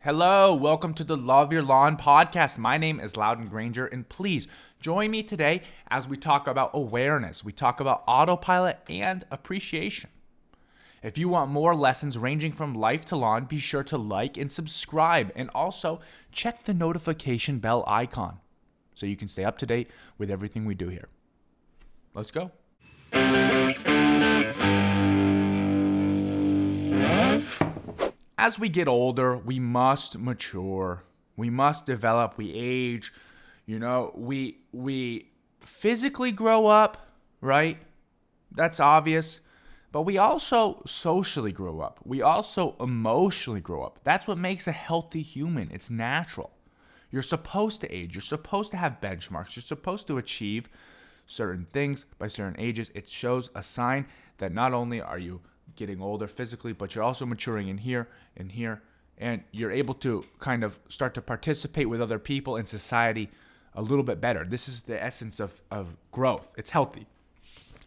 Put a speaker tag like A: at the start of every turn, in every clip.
A: Hello, welcome to the Love Your Lawn podcast. My name is Loudon Granger, and please join me today as we talk about awareness. We talk about autopilot and appreciation. If you want more lessons ranging from life to lawn, be sure to like and subscribe, and also check the notification bell icon so you can stay up to date with everything we do here. Let's go. As we get older, we must mature. We must develop. We age. We physically grow up, right? That's obvious. But we also socially grow up. We also emotionally grow up. That's what makes a healthy human. It's natural. You're supposed to age. You're supposed to have benchmarks. You're supposed to achieve certain things by certain ages. It shows a sign that not only are you getting older physically, but you're also maturing in here and here, and you're able to kind of start to participate with other people in society a little bit better. This is the essence of growth. It's healthy.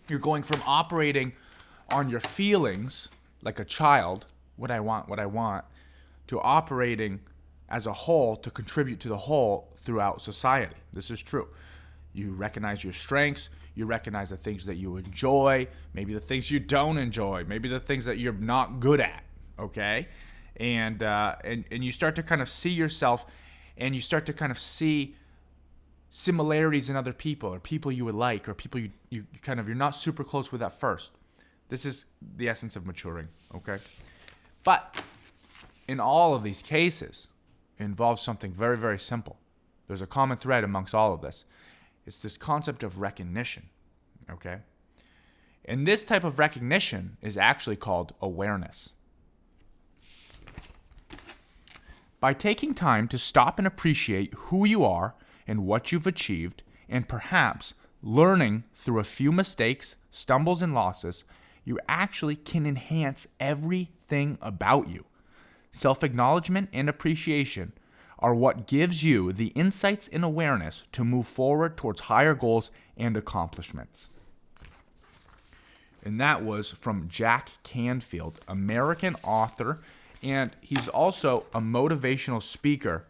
A: You're going from operating on your feelings like a child, what I want, to operating as a whole to contribute to the whole throughout society. This is true. You recognize your strengths. You recognize the things that you enjoy, maybe the things you don't enjoy, maybe the things that you're not good at, okay? And you start to kind of see yourself, and you start to kind of see similarities in other people, or people you would like, or people you're not super close with at first. This is the essence of maturing, okay? But in all of these cases, it involves something very, very simple. There's a common thread amongst all of this. It's this concept of recognition, okay? And this type of recognition is actually called awareness. By taking time to stop and appreciate who you are and what you've achieved, and perhaps learning through a few mistakes, stumbles, and losses, you actually can enhance everything about you. Self-acknowledgement and appreciation are what gives you the insights and awareness to move forward towards higher goals and accomplishments. And that was from Jack Canfield, American author, and he's also a motivational speaker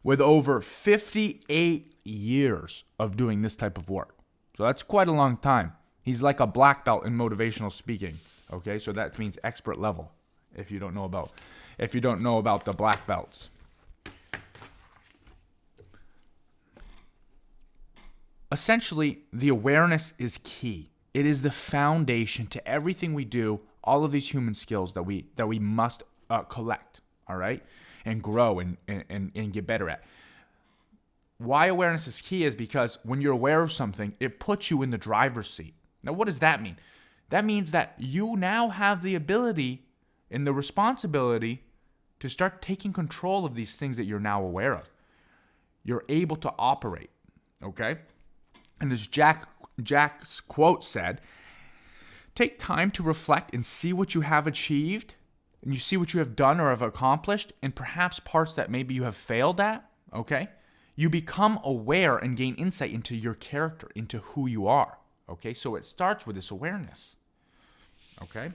A: with over 58 years of doing this type of work. So that's quite a long time. He's like a black belt in motivational speaking. Okay, so that means expert level. If you don't know about the black belts. Essentially, the awareness is key. It is the foundation to everything we do, all of these human skills that we must collect, all right, and grow and get better at. Why awareness is key is because when you're aware of something, it puts you in the driver's seat. Now, what does that mean? That means that you now have the ability and the responsibility to start taking control of these things that you're now aware of. You're able to operate, okay? And as Jack's quote said, take time to reflect and see what you have achieved, and you see what you have done or have accomplished, and perhaps parts that maybe you have failed at, okay? You become aware and gain insight into your character, into who you are, okay? So it starts with this awareness, okay?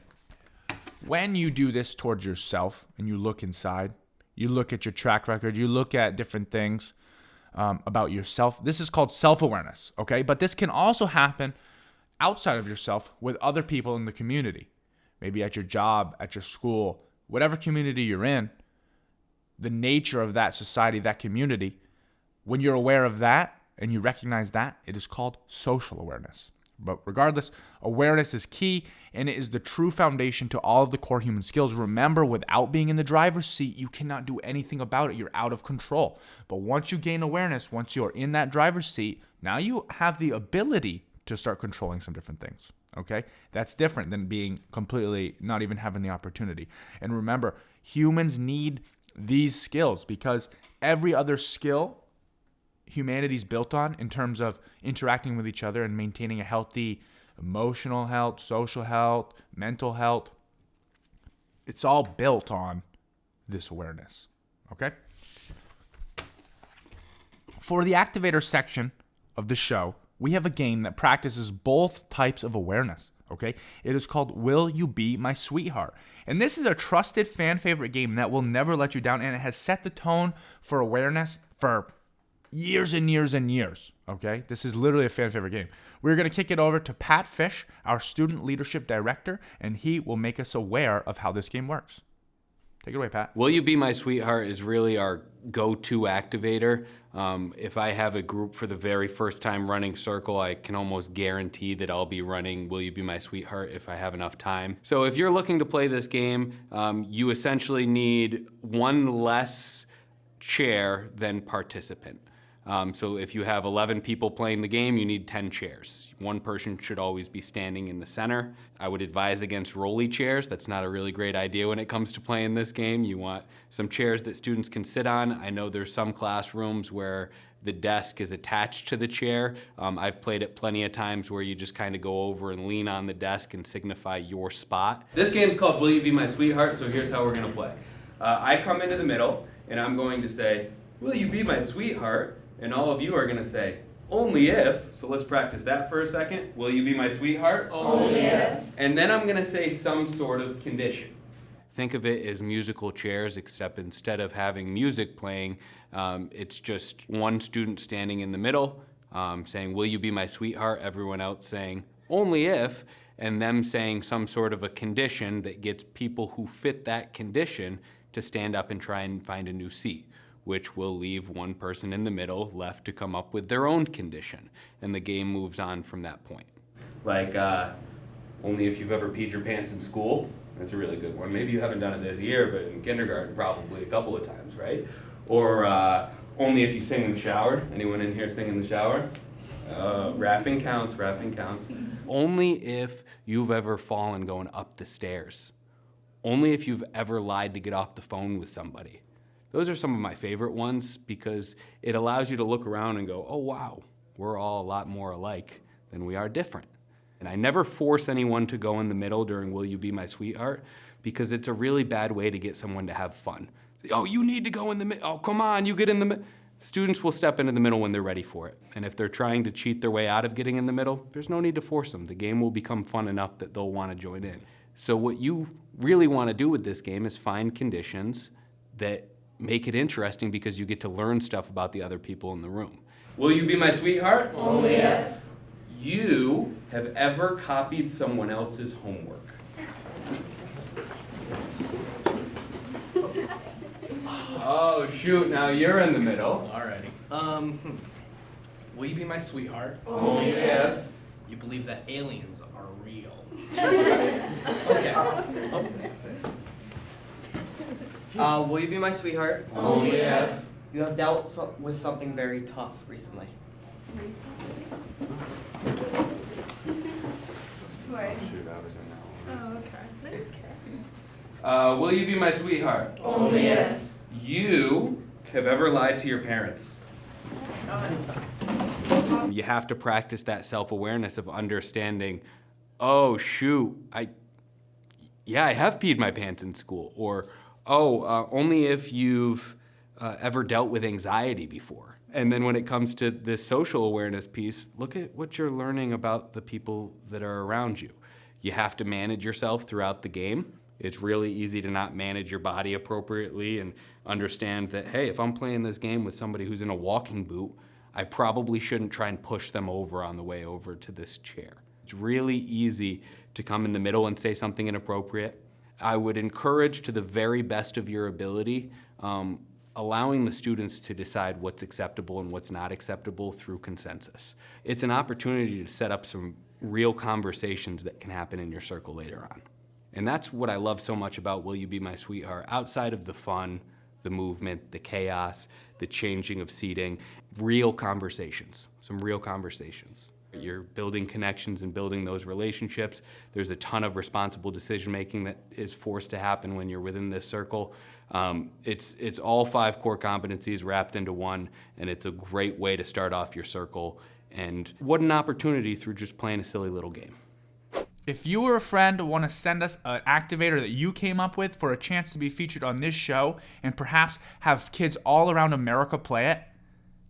A: When you do this towards yourself and you look inside, you look at your track record, you look at different things, about yourself. This is called self-awareness, okay? But this can also happen outside of yourself with other people in the community. Maybe at your job, at your school, whatever community you're in, the nature of that society, that community, when you're aware of that and you recognize that, it is called social awareness. But regardless, awareness is key, and it is the true foundation to all of the core human skills. Remember, without being in the driver's seat, you cannot do anything about it. You're out of control. But once you gain awareness, once you're in that driver's seat, now you have the ability to start controlling some different things, okay? That's different than being completely not even having the opportunity. And remember, humans need these skills because every other skill humanity's built on in terms of interacting with each other and maintaining a healthy emotional health, social health, mental health, it's all built on this awareness, okay? For the activator section of the show, we have a game that practices both types of awareness, okay? It is called Will You Be My Sweetheart? And this is a trusted fan favorite game that will never let you down, and it has set the tone for awareness for years and years and years, okay? This is literally a fan favorite game. We're going to kick it over to Pat Fish, our student leadership director, and he will make us aware of how this game works. Take it away, Pat.
B: Will You Be My Sweetheart is really our go-to activator. If I have a group for the very first time running Circle, I can almost guarantee that I'll be running Will You Be My Sweetheart if I have enough time. So if you're looking to play this game, you essentially need one less chair than participant. So if you have 11 people playing the game, you need 10 chairs. One person should always be standing in the center. I would advise against rolly chairs. That's not a really great idea when it comes to playing this game. You want some chairs that students can sit on. I know there's some classrooms where the desk is attached to the chair. I've played it plenty of times where you just kind of go over and lean on the desk and signify your spot. This game's called Will You Be My Sweetheart, so here's how we're gonna play. I come into the middle and I'm going to say, "Will you be my sweetheart?" And all of you are gonna say, "Only if." So let's practice that for a second. Will you be my sweetheart?
C: Only if.
B: And then I'm gonna say some sort of condition. Think of it as musical chairs, except instead of having music playing, it's just one student standing in the middle, saying, "Will you be my sweetheart?" Everyone else saying, "Only if," and them saying some sort of a condition that gets people who fit that condition to stand up and try and find a new seat, which will leave one person in the middle left to come up with their own condition. And the game moves on from that point. Like, only if you've ever peed your pants in school. That's a really good one. Maybe you haven't done it this year, but in kindergarten probably a couple of times, right? Or only if you sing in the shower. Anyone in here sing in the shower? Rapping counts, rapping counts. Only if you've ever fallen going up the stairs. Only if you've ever lied to get off the phone with somebody. Those are some of my favorite ones because it allows you to look around and go, "Oh wow, we're all a lot more alike than we are different." And I never force anyone to go in the middle during Will You Be My Sweetheart because it's a really bad way to get someone to have fun. "Oh, you need to go in the middle. Oh, come on, you get in the middle." Students will step into the middle when they're ready for it. And if they're trying to cheat their way out of getting in the middle, there's no need to force them. The game will become fun enough that they'll want to join in. So what you really want to do with this game is find conditions that make it interesting because you get to learn stuff about the other people in the room. Will you be my sweetheart?
C: Only if.
B: You have ever copied someone else's homework. Oh shoot, now you're in the middle.
D: Alrighty. Will you be my sweetheart?
B: Only if.
D: You believe that aliens are real. Okay.
E: Will you be my sweetheart?
B: Only if.
E: You have dealt with something very tough recently.
C: What?
B: Shoot, I was in that one.
C: Oh, okay.
B: Will you be my sweetheart?
C: Only if.
B: You have ever lied to your parents. You have to practice that self-awareness of understanding, oh shoot, I have peed my pants in school. Or, only if you've ever dealt with anxiety before. And then when it comes to this social awareness piece, look at what you're learning about the people that are around you. You have to manage yourself throughout the game. It's really easy to not manage your body appropriately and understand that, hey, if I'm playing this game with somebody who's in a walking boot, I probably shouldn't try and push them over on the way over to this chair. It's really easy to come in the middle and say something inappropriate. I would encourage, to the very best of your ability, allowing the students to decide what's acceptable and what's not acceptable through consensus. It's an opportunity to set up some real conversations that can happen in your circle later on. And that's what I love so much about Will You Be My Sweetheart, outside of the fun, the movement, the chaos, the changing of seating, real conversations, some real conversations. You're building connections and building those relationships. There's a ton of responsible decision-making that is forced to happen when you're within this circle. It's all 5 core competencies wrapped into one, and it's a great way to start off your circle. And what an opportunity through just playing a silly little game.
A: If you or a friend want to send us an activator that you came up with for a chance to be featured on this show and perhaps have kids all around America play it,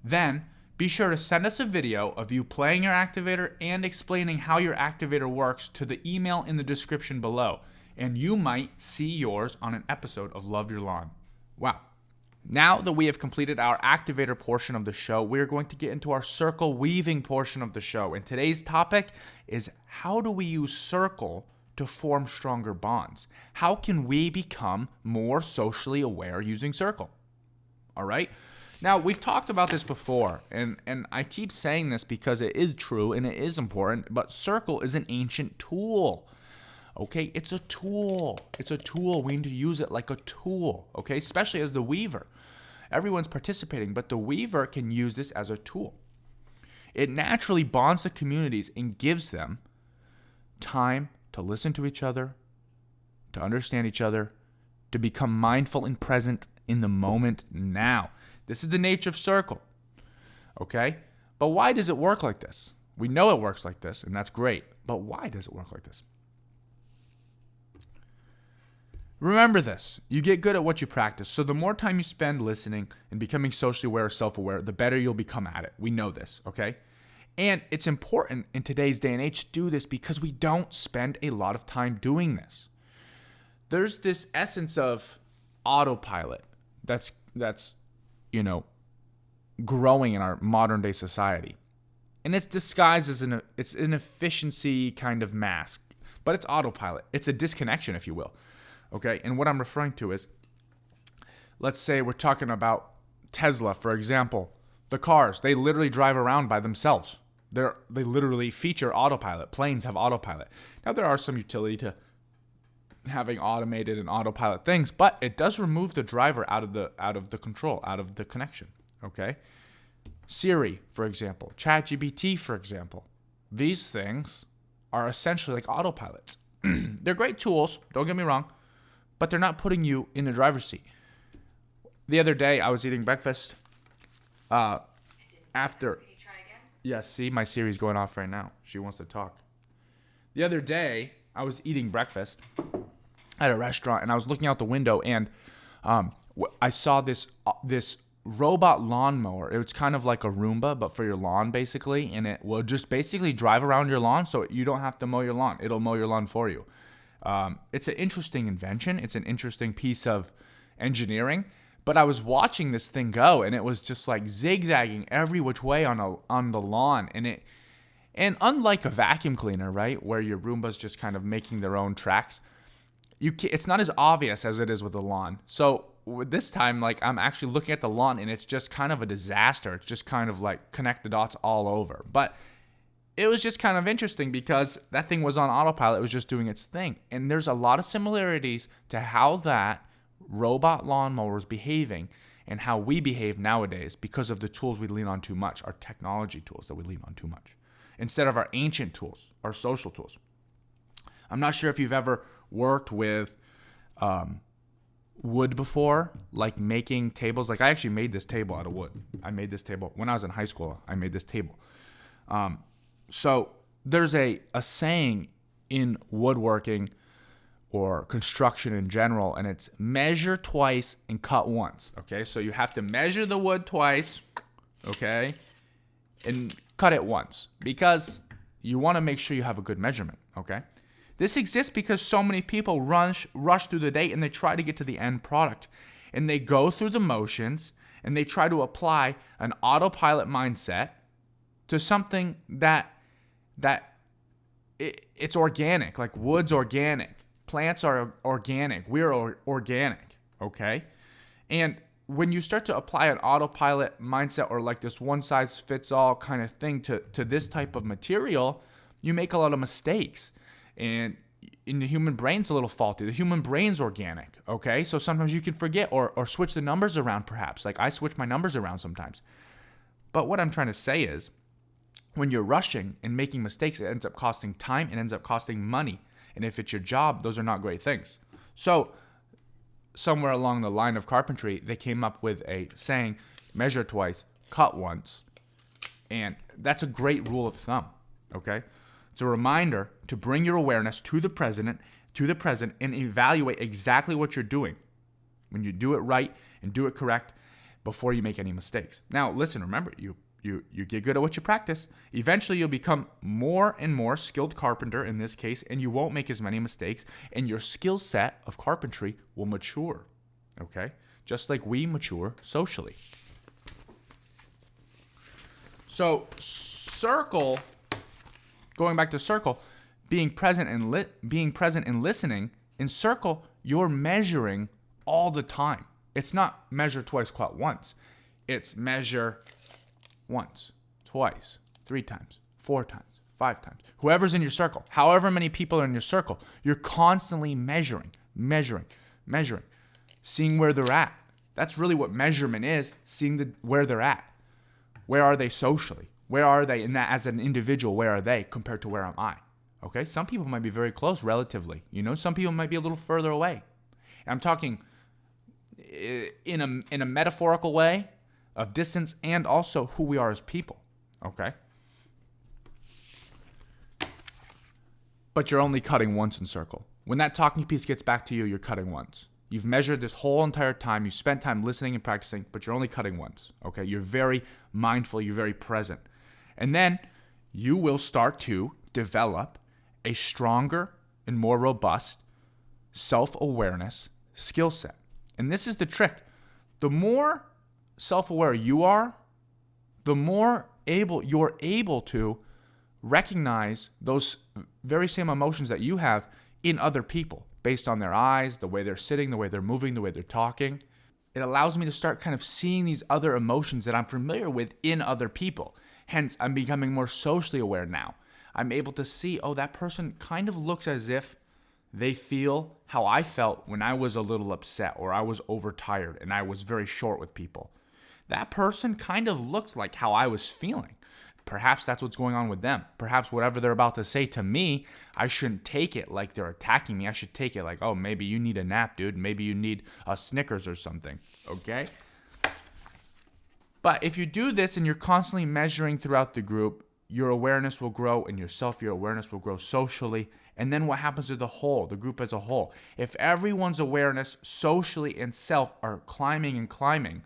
A: then Be sure to send us a video of you playing your activator and explaining how your activator works to the email in the description below, and you might see yours on an episode of Love Your Lawn. Wow. Now that we have completed our activator portion of the show, we're going to get into our circle weaving portion of the show. And today's topic is, how do we use circle to form stronger bonds? How can we become more socially aware using circle? All right. Now, we've talked about this before, and I keep saying this because it is true and it is important, but circle is an ancient tool. Okay, it's a tool. It's a tool. We need to use it like a tool, okay, especially as the weaver. Everyone's participating, but the weaver can use this as a tool. It naturally bonds the communities and gives them time to listen to each other, to understand each other, to become mindful and present in the moment now. This is the nature of circle, okay? But why does it work like this? We know it works like this, and that's great, but why does it work like this? Remember this, you get good at what you practice, so the more time you spend listening and becoming socially aware or self-aware, the better you'll become at it. We know this, okay? And it's important in today's day and age to do this because we don't spend a lot of time doing this. There's this essence of autopilot that's growing in our modern day society. And it's disguised as an efficiency kind of mask, but it's autopilot. It's a disconnection, if you will. Okay, and what I'm referring to is, let's say we're talking about Tesla, for example. The cars, they literally drive around by themselves. They literally feature autopilot. Planes have autopilot. Now, there are some utility to having automated and autopilot things, but it does remove the driver out of the control, out of the connection. Okay, Siri, for example, ChatGPT, for example. These things are essentially like autopilots. They're great tools, don't get me wrong, but they're not putting you in the driver's seat. The other day, I was eating breakfast after...
C: Can you try again?
A: Yeah, see, my Siri's going off right now. She wants to talk. The other day, I was eating breakfast at a restaurant, and I was looking out the window, and I saw this robot lawnmower. It was kind of like a Roomba, but for your lawn, basically, and it will just basically drive around your lawn so you don't have to mow your lawn. It'll mow your lawn for you. It's an interesting invention. It's an interesting piece of engineering. But I was watching this thing go, and it was just like zigzagging every which way on the lawn. And unlike a vacuum cleaner, right, where your Roomba's just kind of making their own tracks, it's not as obvious as it is with the lawn. So with this time, like, I'm actually looking at the lawn, and it's just kind of a disaster. It's just kind of like connect the dots all over. But it was just kind of interesting because that thing was on autopilot. It was just doing its thing. And there's a lot of similarities to how that robot lawnmower is behaving and how we behave nowadays because of the tools we lean on too much, our technology tools that we lean on too much, instead of our ancient tools, our social tools. I'm not sure if you've ever worked with wood before, like making tables. Like, I actually made this table out of wood. I made this table when I was in high school. I made this table. So there's a saying in woodworking or construction in general, and it's measure twice and cut once. Okay, so you have to measure the wood twice, okay, and cut it once because you want to make sure you have a good measurement. Okay, this exists because so many people rush through the day and they try to get to the end product, and they go through the motions and they try to apply an autopilot mindset to something that it's organic. Like, wood's organic, plants are organic, we're organic, okay? And when you start to apply an autopilot mindset or like this one-size-fits-all kind of thing to this type of material, you make a lot of mistakes. And in the human brain's a little faulty. The human brain's organic, okay? So sometimes you can forget or switch the numbers around perhaps. Like, I switch my numbers around sometimes. But what I'm trying to say is, when you're rushing and making mistakes, it ends up costing time, it ends up costing money. And if it's your job, those are not great things. So somewhere along the line of carpentry, they came up with a saying, measure twice, cut once. And that's a great rule of thumb, okay? It's a reminder to bring your awareness to the present, and evaluate exactly what you're doing. When you do it right and do it correct before you make any mistakes. Now, listen, remember, you You get good at what you practice. Eventually, you'll become more and more skilled carpenter in this case, and you won't make as many mistakes, and your skill set of carpentry will mature, okay? Just like we mature socially. So circle, going back to circle, being present and listening, in circle, you're measuring all the time. It's not measure twice, quiet once. It's measure once, twice, 3 times, 4 times, 5 times. Whoever's in your circle, however many people are in your circle, you're constantly measuring, seeing where they're at. That's really what measurement is, seeing where they're at. Where are they socially? Where are they in that as an individual? Where are they compared to where am I? Okay, some people might be very close relatively. Some people might be a little further away. And I'm talking in a metaphorical way of distance and also who we are as people. Okay? But you're only cutting once in circle. When that talking piece gets back to you, you're cutting once. You've measured this whole entire time. You spent time listening and practicing, but you're only cutting once. Okay? You're very mindful. You're very present. And then you will start to develop a stronger and more robust self-awareness skill set. And this is the trick. The more self-aware you are, the more you're able to recognize those very same emotions that you have in other people based on their eyes, the way they're sitting, the way they're moving, the way they're talking. It allows me to start kind of seeing these other emotions that I'm familiar with in other people. Hence, I'm becoming more socially aware now. I'm able to see, that person kind of looks as if they feel how I felt when I was a little upset or I was overtired and I was very short with people. That person kind of looks like how I was feeling. Perhaps that's what's going on with them. Perhaps whatever they're about to say to me, I shouldn't take it like they're attacking me. I should take it like, maybe you need a nap, dude. Maybe you need a Snickers or something, okay? But if you do this and you're constantly measuring throughout the group, your awareness will grow in yourself, your awareness will grow socially, and then what happens to the group as a whole? If everyone's awareness socially and self are climbing,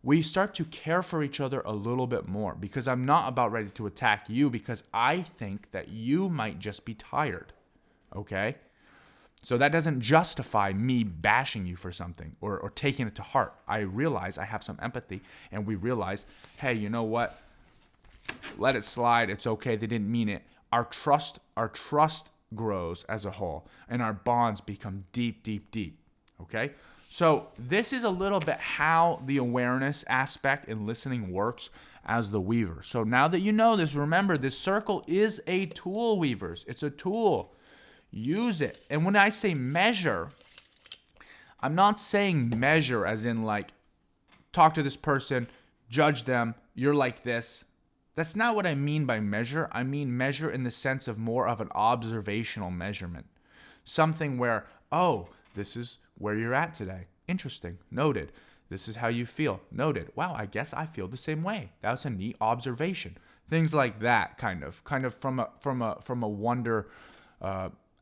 A: we start to care for each other a little bit more because I'm not about ready to attack you because I think that you might just be tired, okay? So that doesn't justify me bashing you for something or taking it to heart. I realize I have some empathy and we realize, hey, you know what? Let it slide. It's okay. They didn't mean it. Our trust grows as a whole and our bonds become deep. Okay? So this is a little bit how the awareness aspect and listening works as the weaver. So now that you know this, remember this circle is a tool, weavers. It's a tool. Use it. And when I say measure, I'm not saying measure as in like talk to this person, judge them, you're like this. That's not what I mean by measure. I mean measure in the sense of more of an observational measurement. Something where, this is where you're at today. Interesting. Noted. This is how you feel. Noted. Wow, I guess I feel the same way. That's a neat observation. Things like that, kind of from a wonder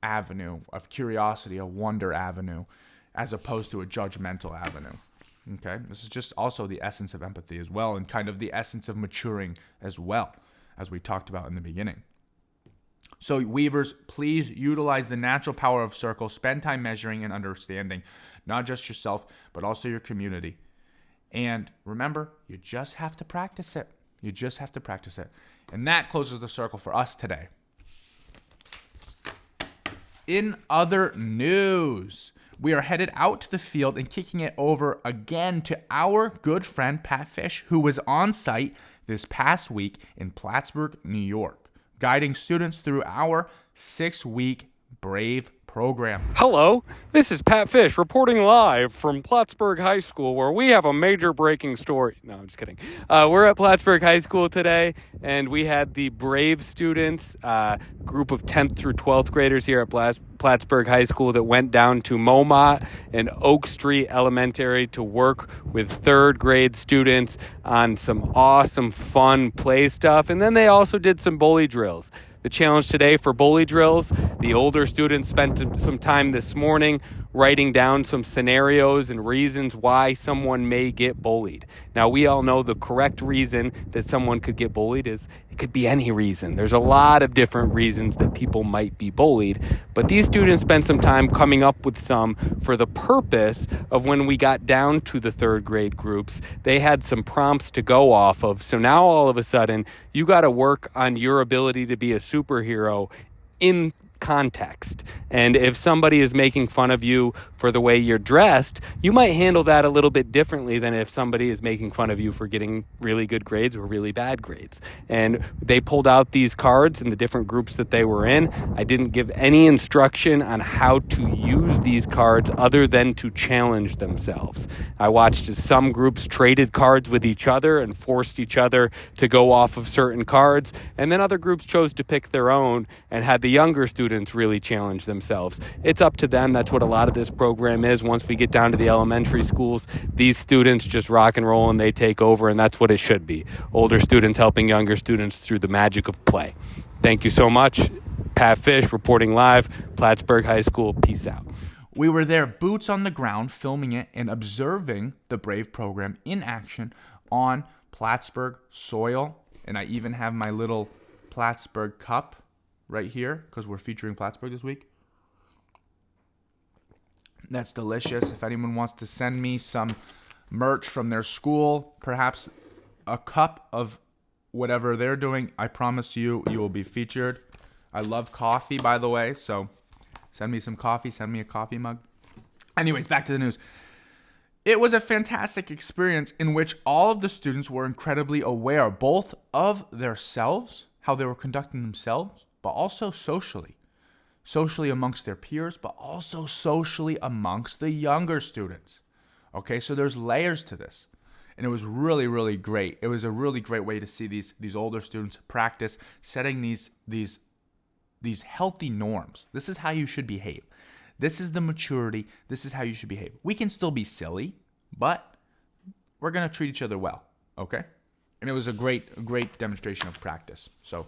A: avenue of curiosity, a wonder avenue, as opposed to a judgmental avenue. Okay, this is just also the essence of empathy as well, and kind of the essence of maturing as well, as we talked about in the beginning. So weavers, please utilize the natural power of circle. Spend time measuring and understanding, not just yourself, but also your community. And remember, you just have to practice it. And that closes the circle for us today. In other news, we are headed out to the field and kicking it over again to our good friend Pat Fish, who was on site this past week in Plattsburgh, New York, guiding students through our 6-week Brave program.
F: Hello, this is Pat Fish reporting live from Plattsburgh High School, where we have a major breaking story. No, I'm just kidding. We're at Plattsburgh High School today, and we had the Brave students, group of 10th through 12th graders here at Plattsburgh High School that went down to Momot and Oak Street Elementary to work with 3rd grade students on some awesome, fun play stuff. And then they also did some bully drills. The challenge today for bully drills, the older students spent some time this morning writing down some scenarios and reasons why someone may get bullied. Now, we all know the correct reason that someone could get bullied is it could be any reason. There's a lot of different reasons that people might be bullied, but these students spent some time coming up with some for the purpose of when we got down to the third grade groups, they had some prompts to go off of. So now all of a sudden, you got to work on your ability to be a superhero in context. And if somebody is making fun of you for the way you're dressed, you might handle that a little bit differently than if somebody is making fun of you for getting really good grades or really bad grades. And they pulled out these cards in the different groups that they were in. I didn't give any instruction on how to use these cards other than to challenge themselves. I watched as some groups traded cards with each other and forced each other to go off of certain cards, and then other groups chose to pick their own and had the younger students really challenge themselves. It's up to them. That's what a lot of this program is. Once we get down to the elementary schools, these students just rock and roll and they take over, and that's what it should be. Older students helping younger students through the magic of play. Thank you so much. Pat Fish reporting live, Plattsburgh High School. Peace out.
A: We were there, boots on the ground, filming it and observing the Brave program in action on Plattsburgh soil. And I even have my little Plattsburgh cup right here because we're featuring Plattsburgh this week. That's delicious. If anyone wants to send me some merch from their school, perhaps a cup of whatever they're doing, I promise you will be featured. I love coffee, by the way, so send me some coffee. Send me a coffee mug. Anyways, back to the news. It was a fantastic experience in which all of the students were incredibly aware, both of themselves, how they were conducting themselves, but also socially amongst their peers, but also socially amongst the younger students. Okay, so there's layers to this. And it was really, really great. It was a really great way to see these older students practice setting these healthy norms. This is how you should behave. This is the maturity. This is how you should behave. We can still be silly, but we're going to treat each other well, okay? And it was a great demonstration of practice. So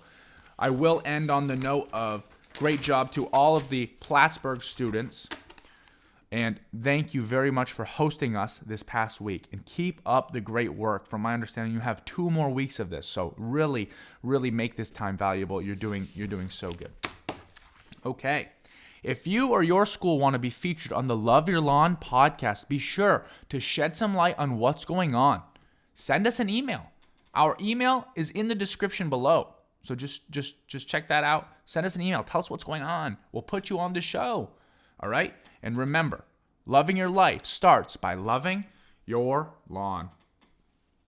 A: I will end on the note of great job to all of the Plattsburgh students. And thank you very much for hosting us this past week. And keep up the great work. From my understanding, you have 2 more weeks of this. So really, really make this time valuable. You're doing so good. Okay. If you or your school want to be featured on the Love Your Lawn podcast, be sure to shed some light on what's going on. Send us an email. Our email is in the description below. So just check that out. Send us an email. Tell us what's going on. We'll put you on the show. All right? And remember, loving your life starts by loving your lawn.